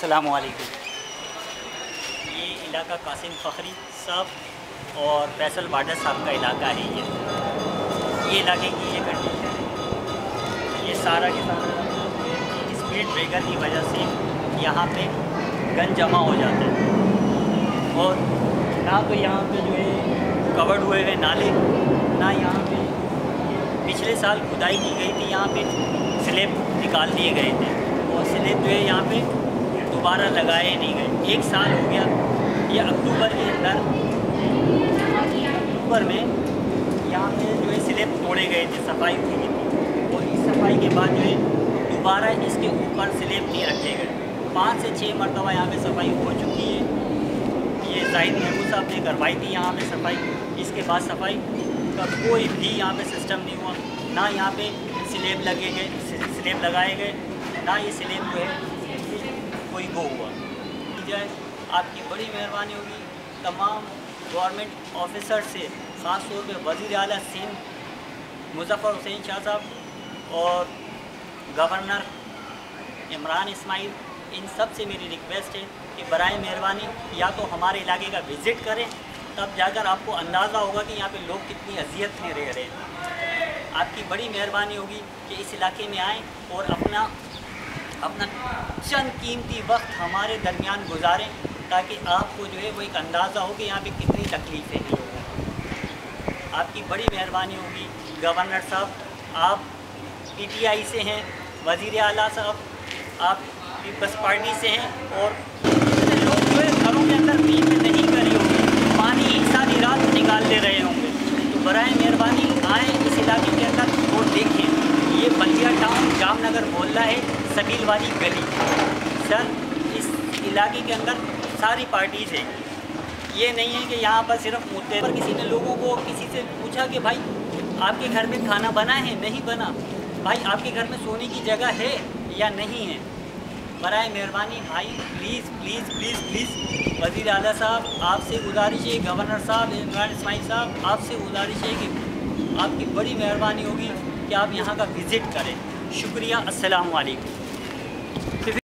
अस्सलामु अलैकुम। ये इलाका कासिम फ़खरी साहब और फैसल बाडर साहब का इलाका है। ये इलाके की ये कंडीशन है। ये सारा के सारा स्पीड ब्रेकर की वजह से यहाँ पे गन जमा हो जाता है और ना तो यहाँ पे जो है कवर्ड हुए हुए नाले, ना यहाँ पे पिछले साल खुदाई की गई थी, यहाँ पे स्लैब निकाल दिए गए थे और स्लैब जो है यहाँ पे दोबारा लगाए नहीं गए। 1 साल हो गया। ये अक्टूबर के अंदर अक्टूबर में यहाँ पे जो है स्लैब तोड़े गए थे, सफाई हुई थी और इस सफाई के बाद जो है दोबारा इसके ऊपर स्लैब नहीं रखे गए। 5 से 6 मरतबा यहाँ पे सफाई हो चुकी है। ये जाहिद महमूद साहब ने करवाई थी यहाँ पे सफाई। इसके बाद सफाई का कोई भी यहाँ पे सिस्टम नहीं हुआ, ना यहाँ पे स्लैब लगाए गए, ना ये स्लैब जो है कोई गो हुआ। जाए आपकी बड़ी मेहरबानी होगी तमाम गवर्नमेंट ऑफिसर से, ख़ास तौर पे वज़ीर आला सिंध मुज़फ़्फ़र हुसैन शाह साहब और गवर्नर इमरान इस्माइल, इन सब से मेरी रिक्वेस्ट है कि बराए मेहरबानी या तो हमारे इलाके का विज़िट करें, तब जाकर आपको अंदाज़ा होगा कि यहाँ पे लोग कितनी अजियत में रह रहे हैं। आपकी बड़ी मेहरबानी होगी कि इस इलाके में आएँ और अपना चंद कीमती वक्त हमारे दरमियान गुजारें, ताकि आपको जो है वो एक अंदाज़ा हो कि यहाँ पे कितनी तकलीफ़ें हैं लोगों को। आपकी बड़ी मेहरबानी होगी गवर्नर साहब, आप PTI से हैं, वज़ीर आला साहब आप पीपल्स पार्टी से हैं और लोग जो है घरों के अंदर नींद नहीं करी होगी, पानी सारी रात निकाल ले रहे होंगे। तो बराए मेहरबानी आएँ इस इलाके के अंदर और देखें। ये बल्दिया टाउन जामनगर मोहल्ला है, सबील वाली गली। सर इस इलाके के अंदर सारी पार्टीज़ हैं। ये नहीं है कि यहाँ पर सिर्फ मुद्दे पर किसी ने लोगों को किसी से पूछा कि भाई आपके घर में खाना बना है, नहीं बना, भाई आपके घर में सोने की जगह है या नहीं है। बराए मेहरबानी भाई प्लीज़ प्लीज़ प्लीज़ प्लीज़ वज़ीर आला साहब आपसे गुजारिश है, गवर्नर साहब इमरान इस्माइल साहब आपसे गुजारिश है कि आपकी बड़ी मेहरबानी होगी कि आप यहाँ का विज़िट करें। शुक्रिया। अस्सलामु अलैकुम।